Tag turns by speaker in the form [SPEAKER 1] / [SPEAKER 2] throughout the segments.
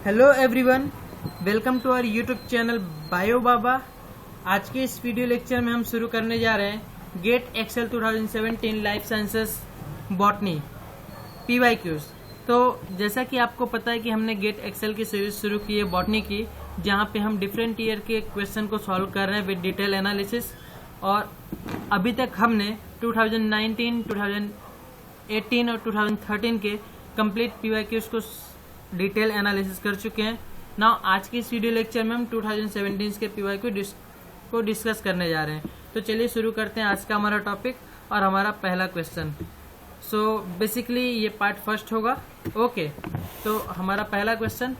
[SPEAKER 1] Hello everyone, welcome to our YouTube channel Bio Baba. आज के इस वीडियो लेक्चर में हम शुरू करने जा रहे हैं GATE XL 2017 life sciences botany PYQs। तो जैसा कि आपको पता है कि हमने गेट एक्सेल की सीरीज शुरू की है बॉटनी की, जहां पे हम डिफरेंट ईयर के क्वेश्चन को सॉल्व कर रहे हैं विद डिटेल एनालिसिस। और अभी तक हमने 2019, 2018 और 2013 के कंप्लीट PYQs को डिटेल एनालिसिस कर चुके हैं। नाउ आज की इस वीडियो लेक्चर में हम 2017 के PYQ को डिस्कस करने जा रहे हैं। तो चलिए शुरू करते हैं आज का हमारा टॉपिक और हमारा पहला क्वेश्चन। सो बेसिकली ये पार्ट फर्स्ट होगा। ओके, तो हमारा पहला question,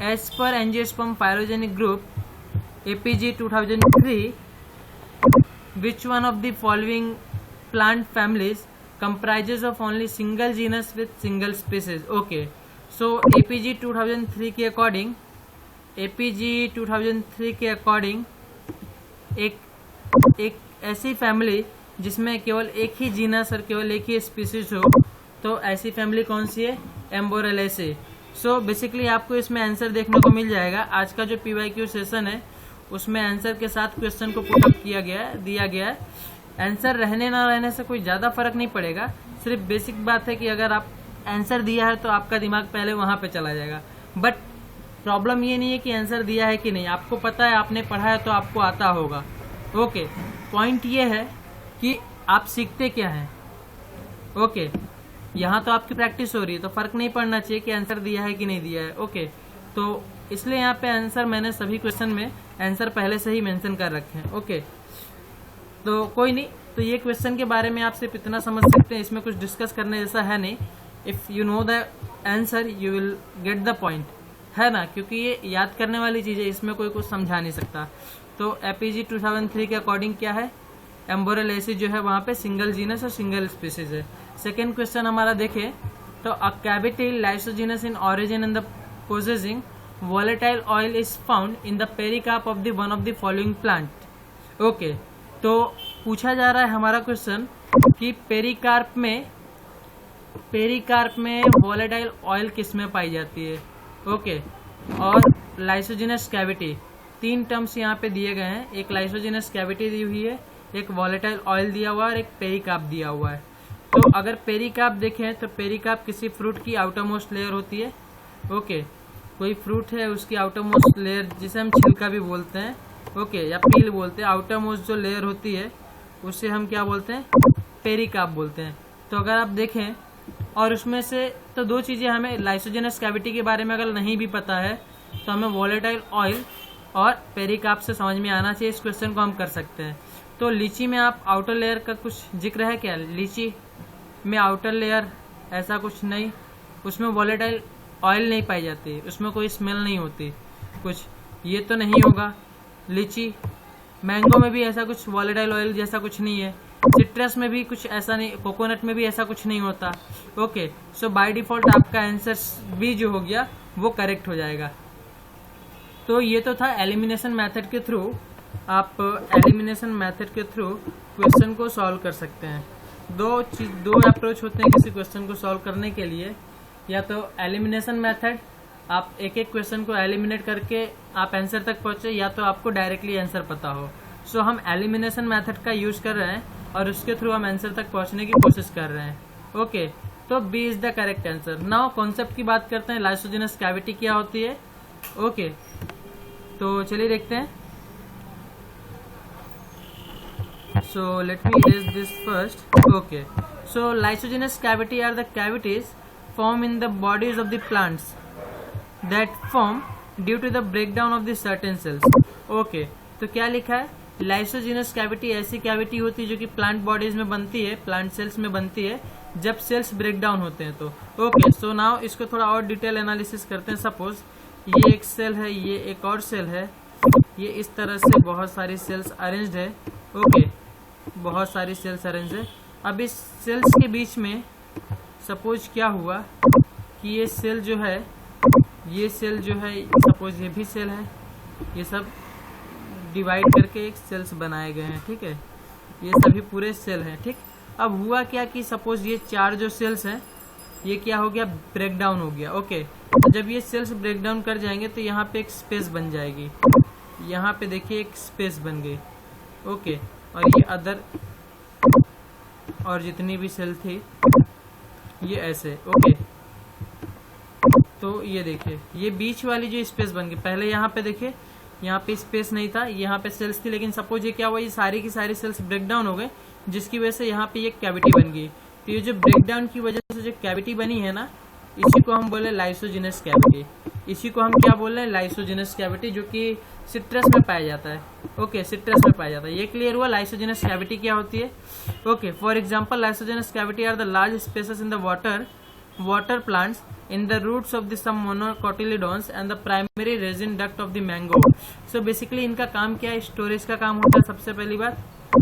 [SPEAKER 1] as per angiosperm phylogenic group APG 2003 which one of the following plant families comprises of only single genus with single species? Okay, so APG 2003 के according एक ऐसी family जिसमें केवल एक ही जीनस और केवल एक ही स्पीसीज हो, तो ऐसी फैमिली कौन सी है? एम्बोरेलेसी। सो बेसिकली आपको इसमें आंसर देखने को मिल जाएगा। आज का जो PYQ सेशन है उसमें आंसर के साथ क्वेश्चन को पुट अप दिया गया है। आंसर रहने ना रहने से कोई ज्यादा फर्क नहीं पड़ेगा, सिर्फ बेसिक बात है कि अगर आप आंसर दिया है तो आपका दिमाग पहले वहां पे चला जाएगा। बट प्रॉब्लम ये नहीं है कि आंसर दिया है कि नहीं, आपको पता है, आपने पढ़ा है तो आपको आता होगा। ओके, पॉइंट ये है कि आप सीखते क्या हैं। ओके, यहाँ तो आपकी प्रैक्टिस हो रही है तो फर्क नहीं पड़ना चाहिए कि आंसर दिया है कि नहीं दिया है। ओके, तो इसलिए यहाँ पे आंसर मैंने सभी क्वेश्चन में आंसर पहले से ही मेंशन कर रखे हैं। ओके, तो कोई नहीं, तो ये क्वेश्चन के बारे में आप सिर्फ इतना समझ सकते हैं, इसमें कुछ डिस्कस करने जैसा है नहीं। If you know the answer you will get the point, है ना, क्योंकि ये याद करने वाली चीज है, इसमें कोई कुछ समझा नहीं सकता। तो APG 2003 के अकॉर्डिंग क्या है? एम्बोरेलेसी जो है वहां पे सिंगल जीनस और सिंगल स्पीसीज है। सेकेंड क्वेश्चन हमारा देखें तो a cavity lysigenous in origin in the possessing volatile oil is found in the pericarp of the one of the following plant। Okay, तो पूछा जा रहा है हमारा क्वेश्चन कि पेरिकार्प में वोलेटाइल ऑयल किस में पाई जाती है। ओके, और लाइसोजिनस कैविटी, तीन टर्म्स यहाँ पे दिए गए हैं। एक लाइसोजिनस कैविटी दी हुई है, एक वोलेटाइल ऑयल दिया हुआ है और एक पेरिकार्प दिया हुआ है। तो अगर पेरिकार्प देखें तो पेरिकार्प किसी फ्रूट की आउटर मोस्ट लेयर होती है। ओके, कोई फ्रूट है उसकी आउटर मोस्ट लेयर, जिसे हम छिलका भी बोलते हैं, ओके, या पील बोलते हैं, आउटर मोस्ट जो लेयर होती है उसे हम क्या बोलते हैं? पेरिकार्प बोलते हैं। तो अगर आप देखें और उसमें से तो दो चीजें हमें लाइसोजेनस कैविटी के बारे में अगर नहीं भी पता है तो हमें वोलेटाइल ऑयल और पेरिकार्प से समझ में आना चाहिए। इस क्वेश्चन को हम कर सकते हैं। तो लीची में आप आउटर लेयर का कुछ जिक्र है क्या? लीची में आउटर लेयर ऐसा कुछ नहीं, उसमें वोलेटाइल ऑयल नहीं पाई जाती, उसमें कोई स्मेल नहीं होती कुछ, ये तो नहीं होगा। लीची, मैंगो में भी ऐसा कुछ वॉलेटाइल ऑयल जैसा कुछ नहीं है। सिट्रस में भी कुछ ऐसा नहीं, कोकोनट में भी ऐसा कुछ नहीं होता। ओके, सो बाय डिफॉल्ट आपका आंसर बी जो हो गया वो करेक्ट हो जाएगा। तो ये तो था एलिमिनेशन मेथड के थ्रू, आप एलिमिनेशन मेथड के थ्रू क्वेश्चन को सॉल्व कर सकते हैं। दो अप्रोच होते हैं किसी क्वेश्चन को सॉल्व करने के लिए, या तो एलिमिनेशन मेथड, आप एक एक क्वेश्चन को एलिमिनेट करके आप आंसर तक पहुंचे, या तो आपको डायरेक्टली आंसर पता हो। सो हम एलिमिनेशन मेथड का यूज कर रहे हैं और उसके थ्रू हम आंसर तक पहुंचने की कोशिश कर रहे हैं। ओके, तो B is the correct answer. Now concept की बात करते हैं, लाइसोजिनस कैविटी क्या होती है। ओके, तो चलिए देखते हैं। So let me erase this first. Okay, so lysigenous cavity are the cavities form in the bodies of the plants that form due to the breakdown of the certain cells। okay, तो क्या लिखा है? Lysigenous cavity ऐसी cavity होती है जो कि plant bodies में बनती है, प्लांट सेल्स में बनती है जब सेल्स ब्रेक डाउन होते हैं। तो ओके, सो नाउ इसको थोड़ा और डिटेल एनालिसिस करते हैं। सपोज ये एक सेल है, ये एक और सेल है, ये इस तरह से बहुत सारी सेल्स अरेंज्ड है। ओके, बहुत सारी सेल्स अरेंज है। अब इस सेल्स के बीच में सपोज क्या हुआ कि ये सेल जो है सपोज ये भी सेल है, ये सब डिवाइड करके एक सेल्स बनाए गए हैं। ठीक है, ये सभी पूरे सेल हैं। ठीक, अब हुआ क्या कि सपोज ये चार जो सेल्स हैं ये क्या हो गया, ब्रेक डाउन हो गया। ओके, तो जब ये सेल्स ब्रेक डाउन कर जाएंगे तो यहाँ पे एक स्पेस बन जाएगी, यहाँ पे देखिए एक स्पेस बन गई। ओके, और ये अदर और जितनी भी सेल थी ये ऐसे। ओके, तो ये देखिए ये बीच वाली जो स्पेस बन गई, पहले यहाँ पे देखिए यहाँ पे स्पेस नहीं था, यहाँ पे सेल्स थी, लेकिन सपोज ये क्या हुआ, ये सारी की सारी सेल्स ब्रेक डाउन हो गए, जिसकी वजह से यहाँ पे एक कैविटी बन गई। तो ये जो ब्रेक डाउन की वजह से जो कैविटी बनी है ना, इसी को हम बोले लाइसोजिनस कैविटी। इसी को हम क्या बोल रहे हैं, लाइसोजिनस कैविटी, जो कि सिट्रस में पाया जाता है। ओके, सिट्रस में पाया जाता है। ये क्लियर हुआ लाइसोजिनस कैविटी क्या होती है। Okay, for example lysigenous cavity are the large spaces in the water plants in the roots of the some monocotyledons and the primary resin duct of the mango. So basically इनका काम क्या है, storage का काम होता है। सबसे पहली बात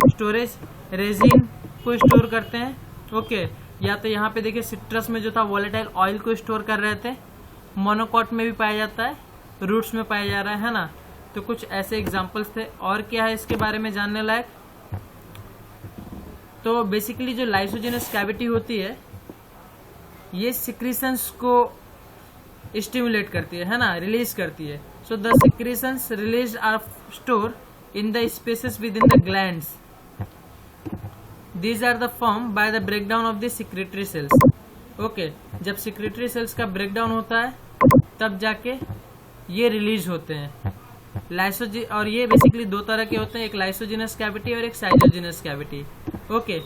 [SPEAKER 1] स्टोरेज, रेजिन को स्टोर करते हैं। ओके, या तो यहाँ पे देखिए सिट्रस में जो था वोलेटाइल ऑयल को स्टोर कर रहे थे, मोनोकॉट में भी पाया जाता है, रूट्स में पाया जा रहा है ना। तो कुछ ऐसे एग्जाम्पल्स थे। और क्या है इसके बारे में जानने लायक, तो बेसिकली जो लाइसोजिनस कैविटी होती है ये सिक्रीशंस को स्टिमुलेट करती है ना, रिलीज करती है। So the secretions release are store in the spaces within the glands. These are the form by the breakdown of the secretory cells. Okay, जब सिक्रेटरी सेल्स का ब्रेकडाउन होता है तब जाके ये रिलीज होते हैं और ये बेसिकली दो तरह के होते हैं, एक लाइसोजिनस कैविटी और एक साइटोजिनस कैविटी। ओके,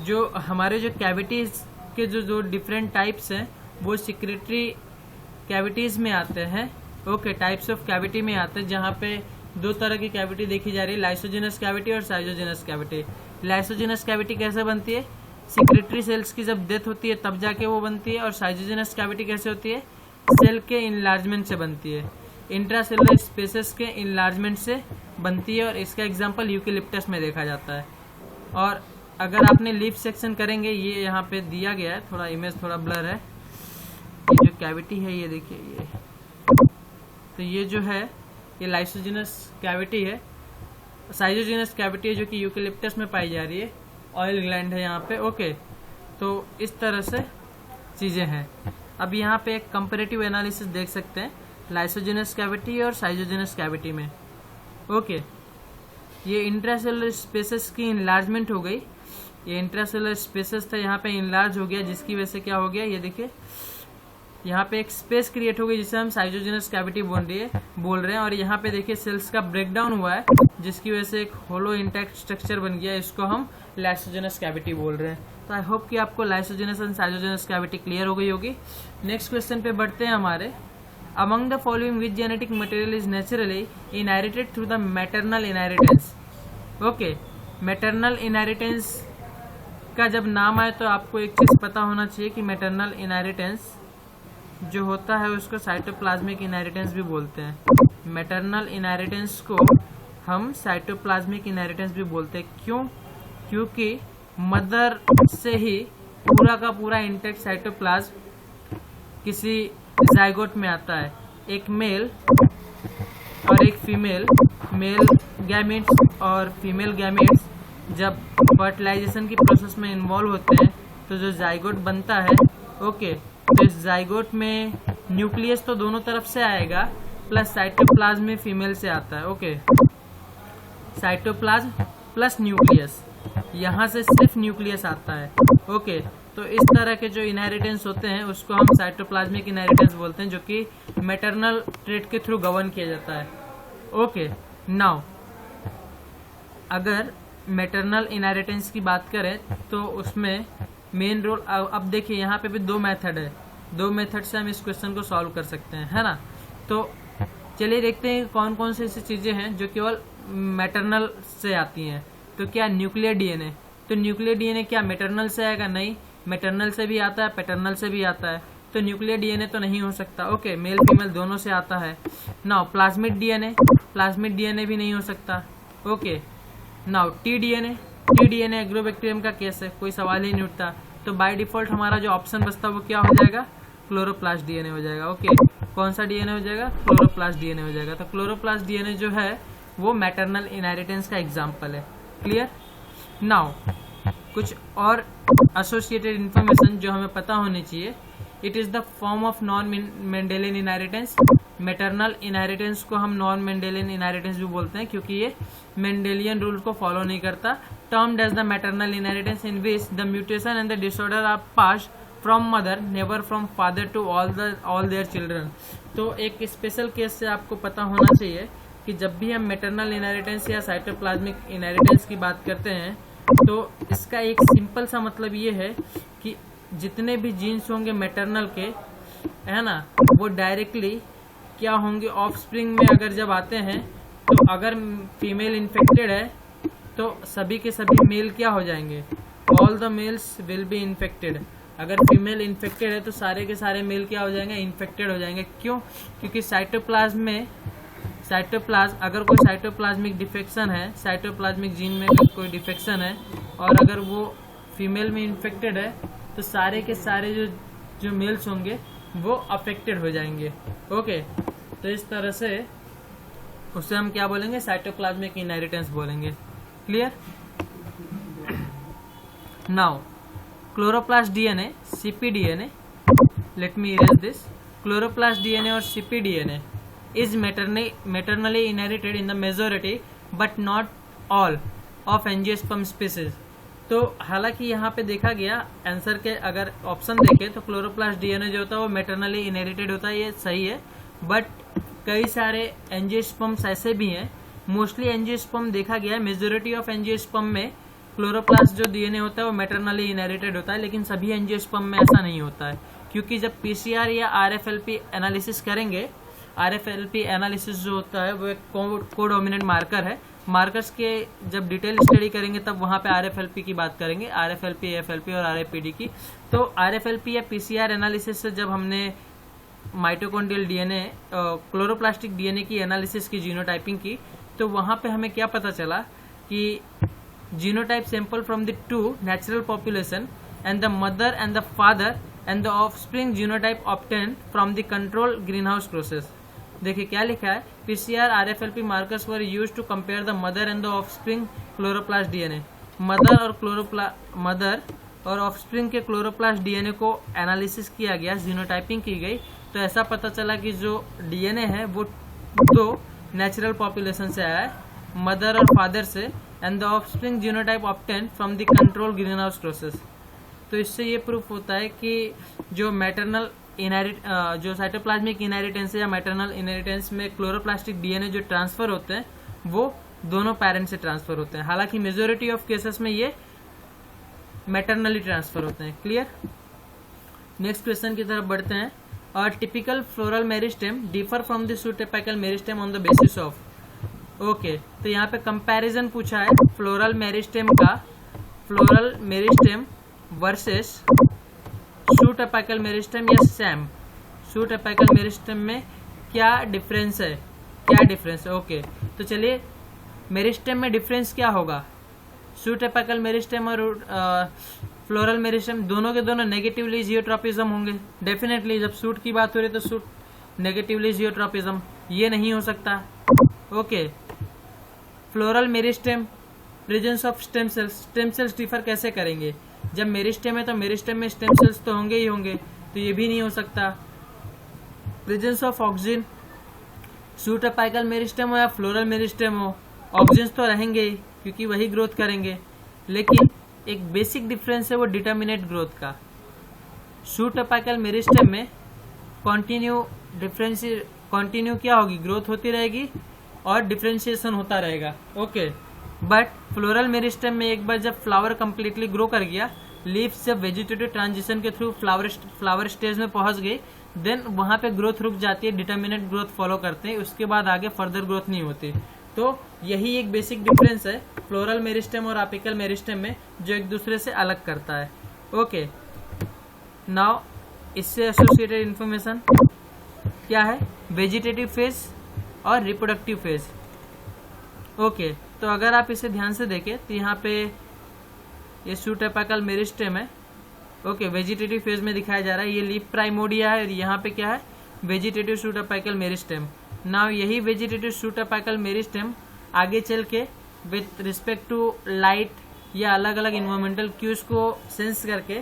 [SPEAKER 1] जो हमारे जो कैविटीज के जो डिफरेंट टाइप्स हैं वो सिक्रेटरी कैविटीज में आते हैं। ओके, टाइप्स ऑफ कैविटी में आते हैं, जहाँ पे दो तरह की कैविटी देखी जा रही है, लाइसोजिनस कैविटी और साइटोजिनस कैविटी। लाइसोजिनस कैविटी कैसे बनती है, सिक्रेटरी सेल्स की जब डेथ होती है तब जाके वो बनती है। और साइटोजिनस कैविटी कैसे होती है, सेल के इनलार्जमेंट से बनती है, इंट्रासेलुलर स्पेसेस के इनलार्जमेंट से बनती है। और इसका एग्जांपल यूकेलिप्टस में देखा जाता है। और अगर आपने लीफ सेक्शन करेंगे, ये यहाँ पे दिया गया है, थोड़ा इमेज थोड़ा ब्लर है, ये जो कैविटी है ये देखिए, ये तो ये जो है ये लाइसोजिनस कैविटी है। साइटोजिनस कैविटी है जो कि यूकेलिप्टस में पाई जा रही है, ऑयल ग्लैंड है यहाँ पे। ओके, तो इस तरह से चीजें हैं। अब यहाँ पे एक कंपैरेटिव एनालिसिस देख सकते हैं लाइसोजिनस कैविटी और साइटोजिनस कैविटी में। ओके, ये इंट्रासेलुलर स्पेसेस की इनलार्जमेंट हो गई, ये इंट्रासेलुलर स्पेसेस था यहाँ पे इनलार्ज हो गया, जिसकी वजह से क्या हो गया, ये देखिए यहाँ पे एक स्पेस क्रिएट हो गई जिसे हम साइटोजिनस कैविटी बोल रहे हैं। और यहाँ पे देखिए सेल्स का ब्रेकडाउन हुआ है, जिसकी वजह से एक होलो इंटैक्ट स्ट्रक्चर बन गया, इसको हम लाइसोजिनस कैविटी बोल रहे हैं। तो आई होप कि आपको लाइसोजिनस एंड साइटोजिनस कैविटी क्लियर हो गई होगी। नेक्स्ट क्वेश्चन पे बढ़ते हैं हमारे। Among the following which genetic material is naturally inherited through the maternal inheritance. Okay, maternal inheritance का जब नाम आए तो आपको एक चीज पता होना चाहिए कि मैटरनल इनहेरिटेंस जो होता है उसको साइटोप्लाज्मिक इनहेरिटेंस भी बोलते हैं। मैटरनल इनहेरिटेंस को हम साइटोप्लाज्मिक इनहेरिटेंस भी बोलते हैं। क्यों? क्योंकि मदर से ही पूरा का पूरा इंटैक्ट साइटोप्लाज्म किसी जाइगोट में आता है, एक मेल और एक फीमेल। मेल गैमेट्स और फीमेल गैमेट्स जब फर्टिलाइजेशन की प्रोसेस में इन्वॉल्व होते हैं तो जो जाइगोट बनता है, ओके, तो इस जाइगोट में न्यूक्लियस तो दोनों तरफ से आएगा, प्लस साइटोप्लाज्म में फीमेल से आता है। ओके, साइटोप्लाज्म प्लस न्यूक्लियस, यहाँ से सिर्फ न्यूक्लियस आता है। ओके, तो इस तरह के जो इनहेरिटेंस होते हैं उसको हम साइटोप्लाज्मिक इनहेरिटेंस बोलते हैं, जो कि मैटरनल ट्रेट के थ्रू गवर्न किया जाता है। ओके, नाउ अगर मैटरनल इनहेरिटेंस की बात करें तो उसमें मेन रोल, अब देखिए यहाँ पे भी दो मेथड है, दो मेथड से हम इस क्वेश्चन को सॉल्व कर सकते हैं, है ना। तो चलिए देखते हैं कौन कौन सी ऐसी चीजें हैं जो केवल मैटरनल से आती हैं। तो क्या न्यूक्लियर डीएनए, तो न्यूक्लियर डीएनए क्या मैटरनल से आएगा? नहीं, मैटरनल से भी आता है, पैटर्नल से भी आता है, तो न्यूक्लियर डीएनए तो नहीं हो सकता। ओके, मेल फीमेल दोनों से आता है। नाउ प्लाज्मिड डीएनए भी नहीं हो सकता। Okay, now T DNA agrobacterium का केस है, कोई सवाल ही नहीं उठता। तो बाय डिफॉल्ट हमारा जो ऑप्शन बचता है वो क्या हो जाएगा? क्लोरोप्लास्ट डीएनए हो जाएगा। ओके, कौन सा डीएनए हो जाएगा? क्लोरोप्लास्ट डीएनए हो जाएगा। तो क्लोरोप्लास्ट डीएनए जो है वो मैटरनल इनहेरिटेंस का एग्जाम्पल है। क्लियर? नाउ कुछ और एसोसिएटेड इन्फॉर्मेशन जो हमें पता होनी चाहिए। It is the form of non Mendelian inheritance. Maternal inheritance को हम नॉन मेंडेलियन इनहेरिटेंस भी बोलते हैं क्योंकि ये मेंडेलियन रूल को फॉलो नहीं करता। Termed as the maternal inheritance in which the mutation and the disorder are passed from mother never from father to all their children. तो एक स्पेशल केस से आपको पता होना चाहिए कि जब भी हम मैटरनल इनहेरिटेंस या साइटोप्लाज्मिक इनहेरिटेंस की बात करते हैं तो इसका एक सिंपल सा मतलब ये है कि जितने भी जीन्स होंगे मैटरनल के, है ना, वो डायरेक्टली क्या होंगे, ऑफस्प्रिंग में अगर जब आते हैं तो अगर फीमेल इन्फेक्टेड है तो सभी के सभी मेल क्या हो जाएंगे, all the mails will be infected. अगर फीमेल इन्फेक्टेड है तो सारे के सारे मेल क्या हो जाएंगे, इन्फेक्टेड हो जाएंगे। क्यों? क्योंकि साइटोप्लाज्म अगर कोई साइटोप्लाज्मिक डिफेक्शन है, साइटोप्लाज्मिक जीन में अगर कोई डिफेक्शन है और अगर वो फीमेल में इन्फेक्टेड है तो सारे के सारे जो मेल्स होंगे वो अफेक्टेड हो जाएंगे। ओके, तो इस तरह से उसे हम क्या बोलेंगे, साइटोप्लाज्मिक इनहेरिटेंस बोलेंगे। Clear? Now chloroplast DNA, cpDNA, let me erase this. Chloroplast DNA और cpDNA is maternally inherited in the majority but not all of angiosperm species. तो हालांकि यहाँ पे देखा गया आंसर के अगर ऑप्शन देखें तो क्लोरोप्लास्ट डीएनए जो होता है वो मैटरनली इनहेरिटेड होता है, ये सही है। बट कई सारे एंजियोस्पर्म्स ऐसे भी हैं, मोस्टली एंजियोस्पर्म देखा गया है, मेजोरिटी ऑफ एंजियोस्पर्म में क्लोरोप्लास्ट जो डीएनए होता है वो मैटरनली इनहेरिटेड होता है, लेकिन सभी एंजियोस्पर्म में ऐसा नहीं होता है क्योंकि जब पीसीआर या आरएफएलपी एनालिसिस करेंगे, आरएफएलपी एनालिसिस जो होता है वो एक कोडोमिनेंट मार्कर है, मार्कर्स के जब डिटेल स्टडी करेंगे तब वहां पे आरएफएलपी की बात करेंगे, आरएफएलपी, एएफएलपी और आरएपीडी की। तो आरएफएलपी या पीसीआर एनालिसिस से जब हमने माइटोकॉन्ड्रियल डीएनए, क्लोरोप्लास्टिक डीएनए की एनालिसिस की, जीनोटाइपिंग की, तो वहां पे हमें क्या पता चला कि genotype sample from the two natural population and the mother and the father and the offspring genotype obtain from the control greenhouse process. देखिए क्या लिखा है, PCR RFLP markers were used to compare the mother and the offspring chloroplast DNA. Mother और offspring के chloroplast DNA को analysis किया गया, genotyping की गई, तो ऐसा पता चला कि जो डीएनए है वो दो नेचुरल पॉपुलेशन से आया है, मदर और फादर से, and the offspring genotype obtain from the control greenhouse process. तो इससे ये प्रूफ होता है कि जो मैटरनल जो साइटोप्लाज्मिक इनहेरिटेंस या मैटरनल इनहेरिटेंस में क्लोरोप्लास्टिक डीएनए जो ट्रांसफर होते हैं वो दोनों पेरेंट्स से ट्रांसफर होते हैं। हालांकि मेजोरिटी ऑफ केसेस में ये मैटरनली ट्रांसफर होते हैं। क्लियर? नेक्स्ट क्वेश्चन की तरफ बढ़ते हैं। और typical floral meristem differ from the suit apical meristem on the basis of. Okay, तो यहाँ पे कंपैरिजन पूछा है फ्लोरल मेरिस्टेम का, floral meristem versus shoot apical meristem या सैम। शूट एपिकल मेरिस्टेम में क्या डिफरेंस है, क्या डिफरेंस है? ओके, तो चलिए मेरिस्टेम में डिफरेंस क्या होगा, शूट एपिकल मेरिस्टेम और फ्लोरल मेरिस्टेम दोनों के दोनों नेगेटिवली जियोट्रॉपिज्म होंगे। डेफिनेटली जब शूट की बात हो रही है तो शूट नेगेटिवली जियोट्रॉपिज्म, ये नहीं हो सकता। Okay, floral meristem presence of stem cells, stem cells differ कैसे करेंगे, जब मेरिस्टेम है तो मेरिस्टेम में स्टेम सेल्स तो होंगे ही होंगे, तो ये भी नहीं हो सकता। Presence of auxin, shoot apical meristem हो या फ्लोरल मेरिस्टेम हो, ऑक्सिन्स तो रहेंगे ही क्योंकि वही ग्रोथ करेंगे, लेकिन एक बेसिक डिफरेंस है वो डिटर्मिनेट ग्रोथ का। शूट एपिकल मेरिस्टेम में कंटिन्यू क्या होगी, ग्रोथ होती रहेगी और डिफरेंशिएशन होता रहेगा। ओके, बट फ्लोरल मेरिस्टेम में एक बार जब फ्लावर कंप्लीटली ग्रो कर गया, लीव्स जब वेजिटेटिव ट्रांजिशन के थ्रू फ्लावर स्टेज में पहुंच गई, देन वहां पे ग्रोथ रुक जाती है, डिटर्मिनेट ग्रोथ फॉलो करते हैं, उसके बाद आगे फर्दर ग्रोथ नहीं होती। तो यही एक बेसिक डिफरेंस है फ्लोरल मेरिस्टेम और अपिकल मेरिस्टेम में जो एक दूसरे से अलग करता है। ओके, नाउ इससे एसोसिएटेड इंफॉर्मेशन क्या है, वेजिटेटिव फेज और रिप्रोडक्टिव फेज। ओके, तो अगर आप इसे ध्यान से देखें तो यहाँ पे ये शूट एपिकल मेरिस्टेम है। ओके, वेजिटेटिव फेज में दिखाया जा रहा है, ये लीफ प्राइमोडिया है, यहाँ पे क्या है, vegetative shoot apical meristem. Now यही वेजिटेटिव शूट एपिकल मेरिस्टेम आगे चल के विथ रिस्पेक्ट टू लाइट ये अलग अलग इन्वायरमेंटल क्यूज को सेंस करके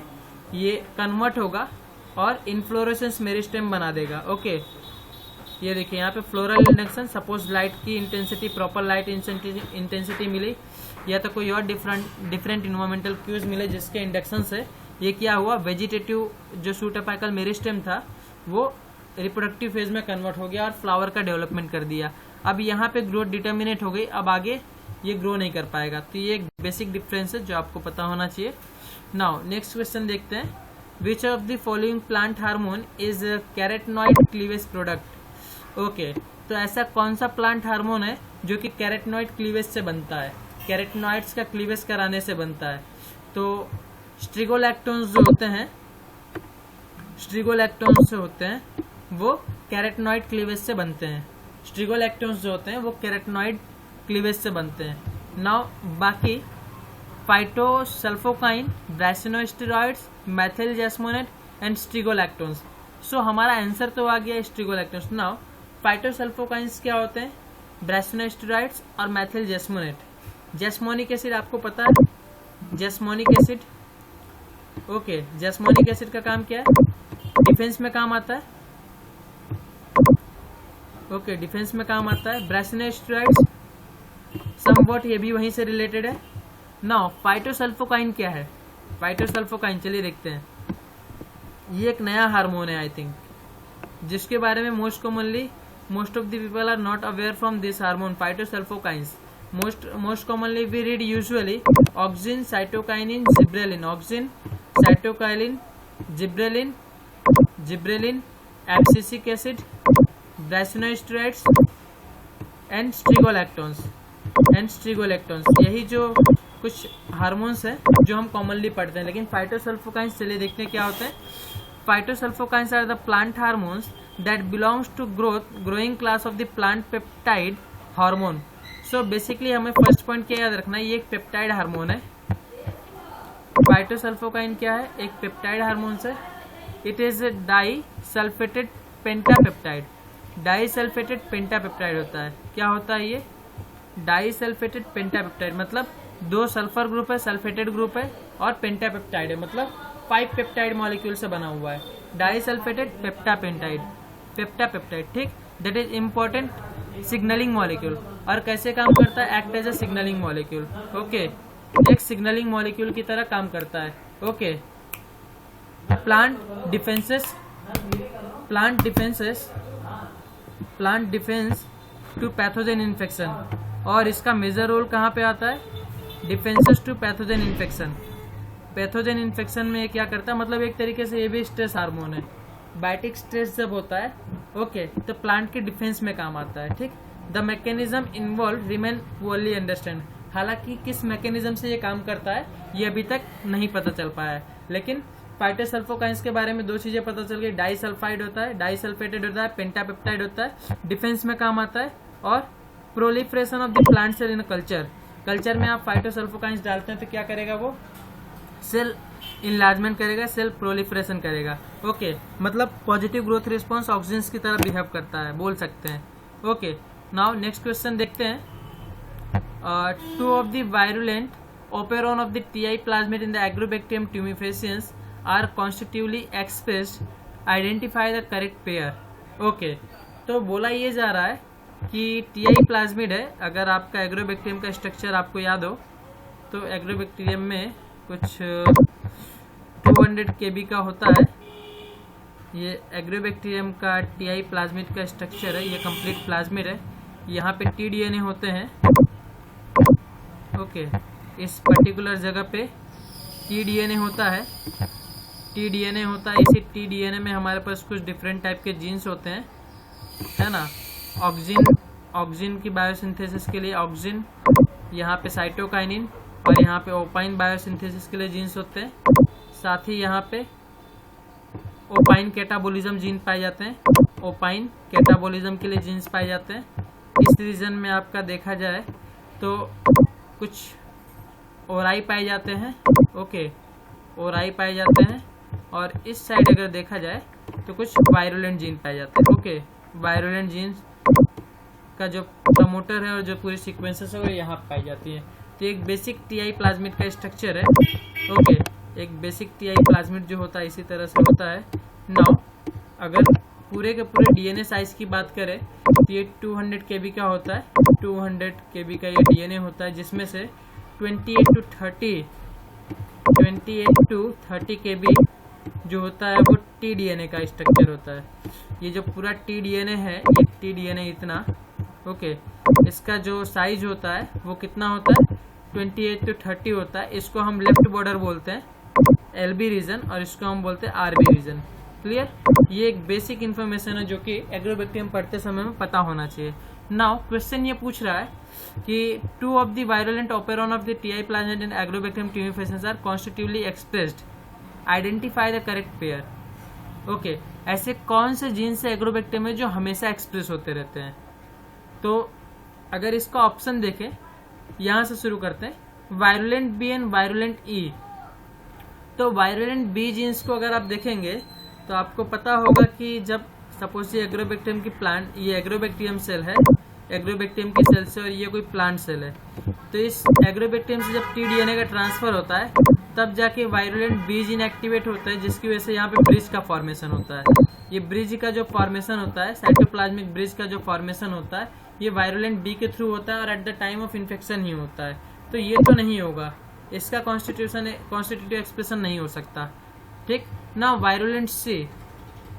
[SPEAKER 1] ये कन्वर्ट होगा और इन्फ्लोरेसेंस मेरिस्टेम बना देगा। ओके, ये देखिए यहाँ पे फ्लोरल इंडक्शन, सपोज लाइट की इंटेंसिटी, प्रॉपर लाइट इंटेंसिटी मिली या तो कोई और डिफरेंट इन्वायरमेंटल क्यूज मिले जिसके इंडक्शन से ये क्या हुआ, वेजिटेटिव जो शूट अपिकल मेरिस्टेम था वो रिप्रोडक्टिव फेज में कन्वर्ट हो गया और फ्लावर का डेवलपमेंट कर दिया। अब यहाँ पे ग्रोथ डिटर्मिनेट हो गई, अब आगे ये ग्रो नहीं कर पाएगा। तो ये एक बेसिक डिफरेंस है जो आपको पता होना चाहिए। नाउ नेक्स्ट क्वेश्चन देखते हैं, which of the following plant hormone is carotenoid cleavage product. Okay, तो ऐसा कौन सा प्लांट हार्मोन है जो कि कैरोटीनॉइड क्लीवेज से बनता है, कैरोटीनॉइड्स का क्लीवेज कराने से बनता है। तो स्ट्रिगोलैक्टोन्स जो होते हैं, स्ट्रिगोलैक्टोन्स जो होते हैं वो कैरोटीनॉइड क्लीवेज से बनते हैं। स्ट्रिगोलैक्टोन्स जो होते हैं वो कैरोटीनॉइड क्लीवेज से बनते हैं। नाउ बाकी फाइटोसल्फोकाइन, ब्रासिनोस्टेरॉइड्स, मैथिल जैस्मोनेट एंड स्ट्रिगोलैक्टोन्स। सो हमारा आंसर तो आ गया स्ट्रिगोलैक्टोन्स। नाउ फाइटोसल्फोकाइंस क्या होते हैं, ब्रासिनोस्टेरॉइड्स और मैथिल जैस्मोनेट। जैस्मोनिक एसिड आपको पता है, जैस्मोनिक एसिड। ओके, जैस्मोनिक एसिड का काम क्या है, डिफेंस में काम आता है। ओके, डिफेंस में काम आता है। ब्रासिनोस्टेरॉइड्स समवॉट ये भी वहीं से रिलेटेड है। नाउ फाइटोसल्फोकाइन क्या है, फाइटोसल्फोकाइन चलिए देखते हैं। ये एक नया हार्मोन है आई थिंक, जिसके बारे में most of the people are not aware from this hormone phytosulfokines. Most commonly we read usually auxin, cytokinin, gibberellin. Auxin, cytokinin, gibberellin, abscisic acid, brassinosteroids and strigolactones. यही जो कुछ हार्मोन्स हैं जो हम कॉमनली पढ़ते हैं। लेकिन फाइटोसल्फोकाइंस चलिए देखते हैं क्या होते हैं। Phytosulfokines are the plant hormones that belongs to growing class of the plant peptide hormone. So basically हमें फर्स्ट पॉइंट क्या याद रखना है, ये एक पेप्टाइड हार्मोन है। फाइटोसल्फोकाइन क्या है, एक पेप्टाइड हार्मोन है। It is disulfated pentapeptide. Disulfated pentapeptide होता है। क्या होता है ये, डाई सल्फेटेड पेंटापेप्टाइड मतलब 2 सल्फर ग्रुप है, सल्फेटेड ग्रुप है और पेंटापेप्टाइड है, मतलब 5 पेप्टाइड मॉलिक्यूल से बना हुआ है। डाई सल्फेटेड पेप्टापेप्टाइड, ठीक। That is important signalling molecule. और कैसे काम करता है, act as a signalling molecule. Okay, एक सिग्नलिंग मॉलिक्यूल की तरह काम करता है। Okay, plant defence to pathogen infection. और इसका मेजर रोल कहाँ पे आता है, defences to pathogen infection. Pathogen infection में ये क्या करता है, मतलब एक तरीके से ये भी स्ट्रेस हार्मोन है। बायोटिक स्ट्रेस जब होता है ओके तो प्लांट के डिफेंस में काम आता है, ठीक। The mechanism involve remain poorly understand. हालांकि किस मैकेनिज्म से ये काम करता है ये अभी तक नहीं पता चल पाया है। लेकिन फाइटोसल्फोकाइंस के बारे में 2 चीजें पता चल गई, डाई सल्फाइड होता है, डाई सल्फेटेड होता है, पेंटापेप्टाइड होता है, डिफेंस में काम आता है। और proliferation of the plant cell in culture में आप फाइटोसल्फोकाइंस डालते हैं तो क्या करेगा, वो सेल इनलार्जमेंट करेगा, सेल प्रोलिफरेशन करेगा। ओके, मतलब पॉजिटिव ग्रोथ रिस्पॉन्स ऑक्सीजन की तरह बिहेव करता है, बोल सकते हैं। ओके, नाउ नेक्स्ट क्वेश्चन देखते हैं। 2 of the virulent operon of the TI plasmid in the Agrobacterium tumefaciens are constitutively expressed. Identify the correct pair. Okay, तो बोला ये जा रहा है कि TI प्लाज्मिड है। अगर आपका एग्रोबैक्टीरियम का स्ट्रक्चर आपको याद हो तो एग्रोबैक्टीरियम में कुछ 200 kb का होता है। ये एग्रोबैक्टीरियम का TI प्लाज्मिड का स्ट्रक्चर है, ये कंप्लीट प्लाज्मिड है। यहाँ पे TDNA होते हैं। ओके, इस पर्टिकुलर जगह पे TDNA होता है, इसी TDNA में हमारे पास कुछ डिफरेंट टाइप के जीन्स होते हैं, है ना। ऑक्सिन की बायोसिंथेसिस के लिए ऑक्सिन, यहाँ पे साइटोकाइनिन और यहाँ पे ओपाइन बायोसिंथेसिस के लिए जीन्स होते हैं। साथ ही यहाँ पे ओपाइन कैटाबोलिज्म जीन पाए जाते हैं, ओपाइन कैटाबोलिज्म के लिए जीन्स पाए जाते हैं। इस रीजन में आपका देखा जाए तो कुछ ओराई पाए जाते हैं। ओके, ओराई पाए जाते हैं। और इस साइड अगर देखा जाए तो कुछ वायरुलेंट जीन पाए जाते हैं। ओके, वायरुलेंट जीन का जो प्रमोटर है और जो पूरी सीक्वेंसेस है वो यहाँ पाई जाती है। तो एक बेसिक टीआई प्लाज्मिड का स्ट्रक्चर है। ओके, एक बेसिक टीआई प्लाज्मिड जो होता है इसी तरह से होता है। नाउ अगर पूरे के पूरे डीएनए साइज की बात करें तो ये 200 केबी का होता है। 200 केबी का ये डीएनए होता है, जिसमें से 28 टू 30 केबी जो होता है वो टी डीएनए का स्ट्रक्चर होता है। ये जो पूरा टी डीएनए है, ये टी डीएनए इतना, ओके, इसका जो साइज होता है वो कितना होता है, 28 टू 30 होता है। इसको हम लेफ्ट बॉर्डर बोलते हैं, एलबी रीजन, और इसको हम बोलते हैं आरबी रीजन। क्लियर? ये एक बेसिक इन्फॉर्मेशन है जो कि एग्रोबैक्टीरियम पढ़ते समय में पता होना चाहिए। नाउ क्वेश्चन ये पूछ रहा है कि 2 of the virulent operon of the Ti plasmid and Agrobacterium tumefaciens are constitutively expressed, identify the correct pair. Okay, ऐसे कौन से जीन से एग्रोबैक्टीरियम में जो हमेशा एक्सप्रेस होते रहते हैं? तो अगर इसका ऑप्शन देखें, यहां से शुरू करते हैं, वायरुलेंट बी एंड वायरुलेंट ई। तो वायरुलेंट बी जीन्स को अगर आप देखेंगे तो आपको पता होगा कि जब सपोज ये एग्रोबैक्टीरियम की प्लांट, ये एग्रोबैक्टीरियम सेल है, एग्रोबैक्टीरियम की सेल से, और ये कोई प्लांट सेल है, तो इस एग्रोबैक्टीरियम से जब टी डीएनए का ट्रांसफर होता है तब जाके वायरुलेंट बी जीन एक्टिवेट होता है, जिसकी वजह से यहाँ पे ब्रिज का फॉर्मेशन होता है। ये ब्रिज का जो फॉर्मेशन होता है, साइटोप्लाज्मिक ब्रिज का जो फॉर्मेशन होता है, ये वायरुलेंट बी के थ्रू होता है और at the time of infection ही होता है। तो ये तो नहीं होगा, इसका कॉन्स्टिट्यूटिव एक्सप्रेशन नहीं हो सकता। ठीक ना, वायरुलेंट सी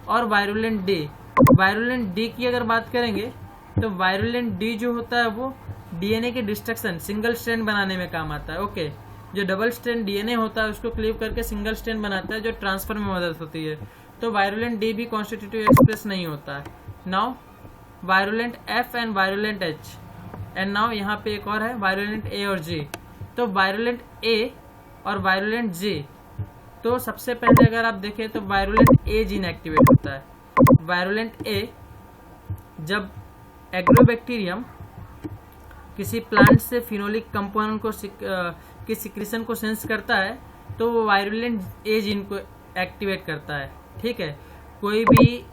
[SPEAKER 1] और वायरुलेंट डी। वायरुलेंट डी की अगर बात करेंगे तो वायरुलेंट डी जो होता है वो डीएनए के डिस्ट्रक्शन, सिंगल स्ट्रैंड बनाने में काम आता है। ओके, जो डबल स्ट्रैंड डीएनए होता है उसको क्लीव करके सिंगल स्ट्रैंड बनाता है, जो ट्रांसफर में मदद होती है। तो वायरुलेंट डी भी कॉन्स्टिट्यूटिव एक्सप्रेस नहीं होता है। Now virulent F and virulent H, and now यहाँ पे एक और है वायरुलेंट ए और जी। तो वायरुलेंट ए और वायरुलेंट जी, तो सबसे पहले अगर आप देखें तो वायरुलेंट ए जीन एक्टिवेट होता है। वायरुलेंट ए, जब एग्रोबैक्टीरियम किसी प्लांट से फिनोलिक कंपाउंड को की सिक्रीशन को सेंस करता है तो वो वायरुलेंट ए जीन को एक्टिवेट करता है। ठीक है, कोई भी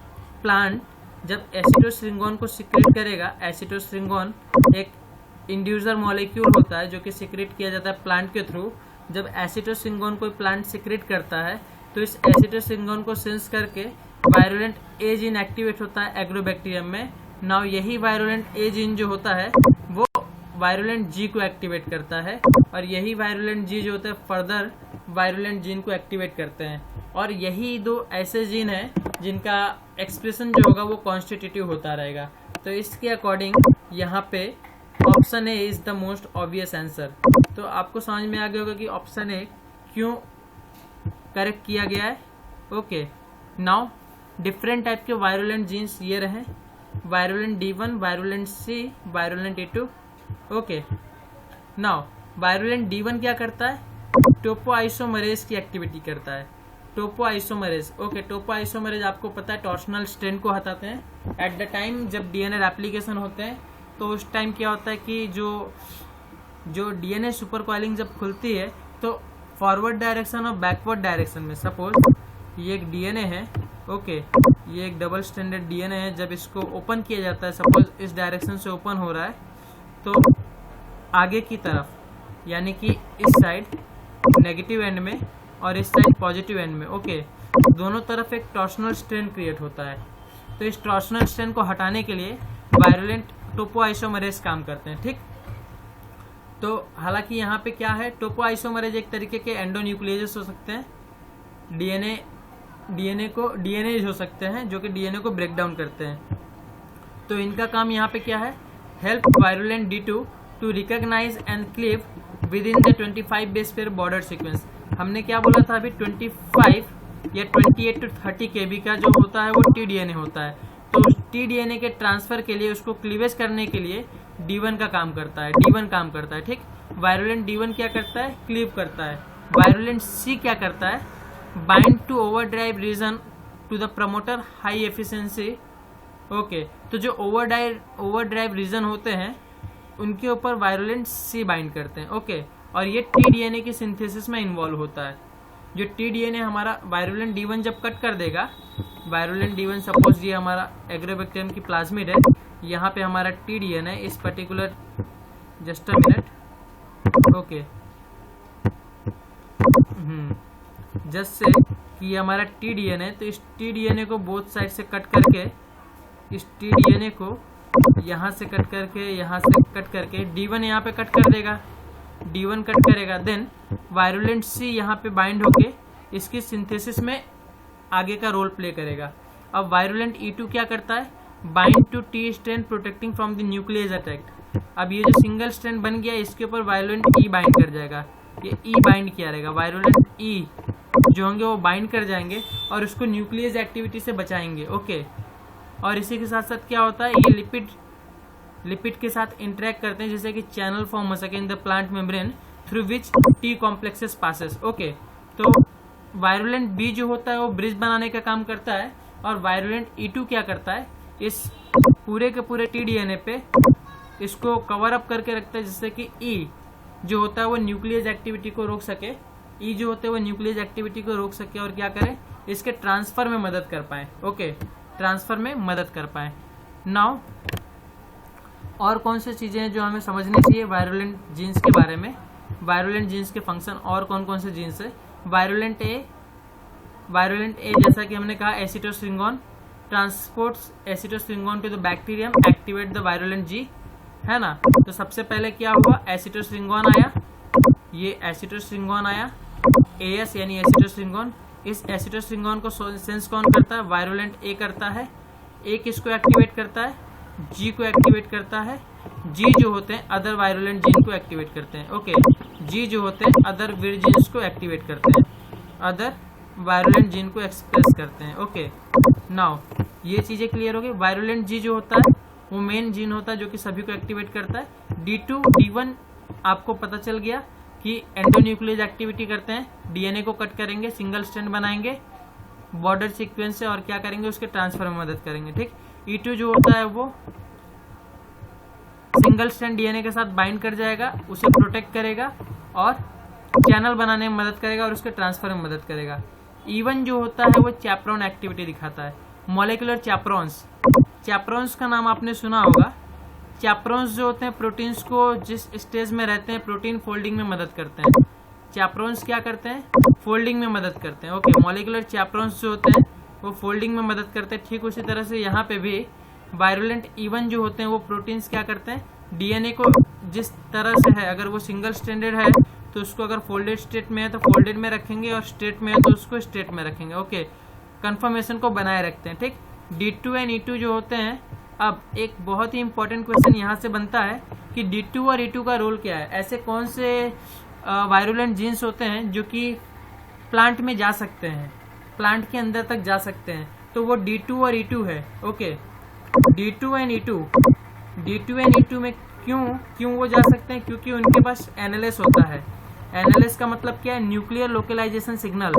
[SPEAKER 1] प्लांट जब एसिटोसिंगोन को सिक्रेट करेगा, एसिटोसिंगोन एक इंड्यूसर मॉलिक्यूल होता है जो कि सिक्रेट किया जाता है प्लांट के थ्रू। जब एसिटोसिंगोन कोई प्लांट सिक्रेट करता है तो इस एसिटोसिंगोन को सेंस करके वायरुलेंट ए जीन एक्टिवेट होता है एग्रोबैक्टीरियम में। नाउ यही वायरुलेंट ए जीन जो होता है वो वायरुलेंट जी को एक्टिवेट करता है, और यही वायरुलेंट जी जो होता है फर्दर वायरुलेंट जीन को एक्टिवेट करते हैं। और यही दो ऐसे जीन हैं जिनका एक्सप्रेशन जो होगा वो कॉन्स्टिट्यूटिव होता रहेगा। तो इसके अकॉर्डिंग यहाँ पे option A is the most obvious answer. तो आपको समझ में आ गया होगा कि ऑप्शन ए क्यों करेक्ट किया गया है। ओके, नाउ डिफरेंट टाइप के वायरुलेंट जीन्स ये रहे, virulent D1, virulent C, virulent E2। Okay, now virulent D1 क्या करता है, टोपोआइसोमरेज की एक्टिविटी करता है। टोपोआइसोमरेज, ओके, टोपोआइसोमरेज आपको पता है टॉर्शनल स्ट्रैंड को हटाते हैं। एट द टाइम जब डीएनए रेप्लिकेशन होते हैं तो उस टाइम क्या होता है कि जो डीएनए सुपर कॉइलिंग जब खुलती है तो फॉरवर्ड डायरेक्शन और बैकवर्ड डायरेक्शन में, सपोज ये एक डीएनए है, ओके, ये एक डबल स्टैंडर्ड डीएनए है, जब इसको ओपन किया जाता है, सपोज इस डायरेक्शन से ओपन हो रहा है तो आगे की तरफ, यानी कि इस साइड नेगेटिव एंड में और इस साइड पॉजिटिव एंड में, ओके, दोनों तरफ एक टॉर्शनल स्ट्रैंड क्रिएट होता है। तो इस टॉर्शनल स्ट्रैंड को हटाने के लिए वायरुलेंट टोपोआइसोमरेज काम करते हैं। ठीक, तो हालांकि यहाँ पे क्या है, टोपोआइसोमरेज एक तरीके के एंडोन्यूक्लियेजेस हो सकते हैं, डीएनए हो सकते हैं जो कि डीएनए को ब्रेक डाउन करते हैं। तो इनका काम यहाँ पे क्या है, help virulent D2 to recognise and cleave within the 25 base pair border sequence. हमने क्या बोला था अभी, 25 या 28 टू 30 केबी का जो होता है वो टी डीएनए होता है। तो उस टी डीएनए के ट्रांसफर के लिए, उसको क्लीवेज करने के लिए D1 का काम करता है, D1 काम करता है। ठीक, वायरुलेंट D1 क्या करता है, क्लीव करता है। वायरुलेंट C क्या करता है, bind to overdrive region to the promoter high efficiency. Okay, तो जो ओवरड्राइव रीजन होते हैं उनके ऊपर वायरुलेंट C बाइंड करते हैं। ओके, और ये टी डीएनए की सिंथेसिस में इन्वॉल्व होता है। जो टी डीएनए हमारा वायरुलेंट D1 जब कट कर देगा, वायरुलेंट D1 सपोज ये हमारा एग्रोबैक्टीरियम की प्लाज्मिड है, यहाँ पे हमारा टी डीएनए इस particular, just a minute, okay, जैसे कि हमारा TDNA, तो इस TDNA को बोथ साइड से कट करके, इस TDNA को यहाँ से कट करके, यहाँ से कट करके D1 यहाँ पे कट कर देगा, D1 कट करेगा, देन वायरुलेंट C यहाँ पे बाइंड होके इसकी सिंथेसिस में आगे का रोल प्ले करेगा। अब वायरुलेंट E2 क्या करता है, bind to T strand protecting from the nucleus attack. अब ये जो सिंगल स्ट्रैंड बन गया, इसके ऊपर वायरुलेंट E बाइंड कर जाएगा, ये E बाइंड किया रहेगा, वायरुलेंट E जो होंगे वो बाइंड कर जाएंगे और उसको न्यूक्लियस एक्टिविटी से बचाएंगे। ओके, और इसी के साथ साथ क्या होता है, ये लिपिड के साथ इंटरेक्ट करते हैं जिससे कि चैनल फॉर्म हो सके in the plant membrane through which T complexes passes. Okay, तो वायरुलेंट B जो होता है वो ब्रिज बनाने का काम करता है, और वायरुलेंट E2 क्या करता है, इस पूरे के पूरे TDNA पे इसको कवर अप करके रखता है जिससे कि E जो होता है वो न्यूक्लियस एक्टिविटी को रोक सके, E जो होते हैं वो न्यूक्लियस एक्टिविटी को रोक सके और क्या करे, इसके ट्रांसफर में मदद कर पाए। ओके, ट्रांसफर में मदद कर पाए। नाउ और कौन सी चीजें हैं जो हमें समझनी चाहिए वायरुलेंट जीन्स के बारे में, वायरुलेंट जीन्स के फंक्शन और कौन कौन से जीन्स है। वायरुलेंट ए जैसा कि हमने कहा acetosyringone transports acetosyringone to the bacterium activate the virulent जी, है ना। तो सबसे पहले क्या हुआ, एसिटोस्ट्रिंगोन आया, ये एसिटोस्ट्रिंगोन आया, AS यानी एसिटोस्ट्रिंगोन। इस एसिटोस्ट्रिंगोन को सेंस कौन करता है, वायरुलेंट A करता है, A किसको एक्टिवेट करता है, G को एक्टिवेट करता है। G जो होते हैं अदर वायरुलेंट जीन को एक्टिवेट करते हैं। ओके, G जो होते हैं अदर वीर जीन्स को एक्टिवेट करते हैं, अदर वायरुलेंट जीन को एक्सप्रेस करते हैं। ओके, नाउ ये चीजें क्लियर हो गई। वायरुलेंट G जो होता है वो मेन जीन होता है जो कि सभी को एक्टिवेट करता है। D2 D1 आपको पता चल गया कि एंडोन्यूक्लियस एक्टिविटी करते हैं, DNA को कट करेंगे, सिंगल स्ट्रैंड बनाएंगे बॉर्डर सीक्वेंस से और क्या करेंगे, उसके ट्रांसफर में मदद करेंगे। ठीक, E2 जो होता है वो सिंगल स्ट्रैंड DNA के साथ बाइंड कर जाएगा, उसे प्रोटेक्ट करेगा और चैनल बनाने में मदद करेगा और उसके ट्रांसफर में मदद करेगा। E1 जो होता है वो चैपरॉन एक्टिविटी दिखाता है, मॉलिक्यूलर चैपरॉन्स। चैपरॉन्स का नाम आपने सुना होगा। चैपरॉन्स जो होते हैं प्रोटीन्स को जिस स्टेज में रहते हैं प्रोटीन फोल्डिंग में मदद करते हैं। चैपरॉन्स क्या करते हैं, फोल्डिंग में मदद करते हैं। ओके, मॉलिक्यूलर चैपरॉन्स जो होते हैं वो फोल्डिंग में मदद करते हैं। ठीक उसी तरह से यहाँ पे भी वायरुलेंट E1 जो होते हैं वो प्रोटीन्स क्या करते हैं, DNA को जिस तरह से है, अगर वो सिंगल स्टैंडर्ड है तो उसको अगर फोल्डेड स्टेट में है तो फोल्डेड में रखेंगे और स्टेट में है तो उसको स्टेट में रखेंगे। ओके, कंफर्मेशन को बनाए रखते हैं। ठीक, D2 एंड E2 जो होते हैं। अब एक बहुत ही इंपॉर्टेंट क्वेश्चन यहाँ से बनता है कि D2 और E2 का रोल क्या है। ऐसे कौन से वायरुलेंट जीन्स होते हैं जो कि प्लांट में जा सकते हैं, प्लांट के अंदर तक जा सकते हैं, तो वो D2 और E2 है। ओके, D2 एंड E2 में क्यों वो जा सकते हैं, क्योंकि उनके पास एनालिस होता है। एनालिस का मतलब क्या है, न्यूक्लियर लोकलाइजेशन सिग्नल।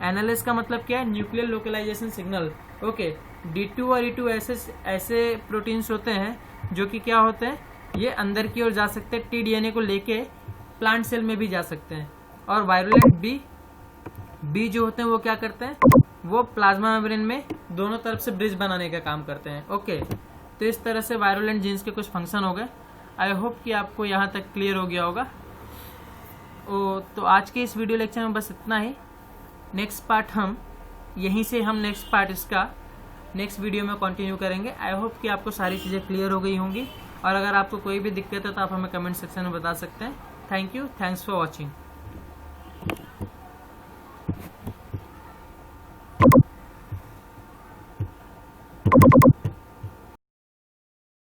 [SPEAKER 1] एनालिस का मतलब क्या है, nuclear localisation signal. Okay, D2 और E2 ऐसे प्रोटीन्स होते हैं जो कि क्या होते हैं, ये अंदर की ओर जा सकते हैं, TDNA को लेके प्लांट सेल में भी जा सकते हैं। और वायरुलेंट B जो होते हैं वो क्या करते हैं, वो प्लाज्मा मेम्ब्रेन में दोनों तरफ से ब्रिज बनाने का काम करते हैं। ओके, तो इस तरह से वायरुलेंट जीन्स के कुछ फंक्शन हो गए। आई होप कि आपको यहाँ तक क्लियर हो गया होगा। तो आज के इस वीडियो लेक्चर में बस इतना ही। नेक्स्ट पार्ट नेक्स्ट पार्ट इसका नेक्स्ट वीडियो में कंटिन्यू करेंगे। आई होप कि आपको सारी चीज़ें क्लियर हो गई होंगी, और अगर आपको कोई भी दिक्कत है तो आप हमें कमेंट सेक्शन में बता सकते हैं। Thank you, thanks for watching.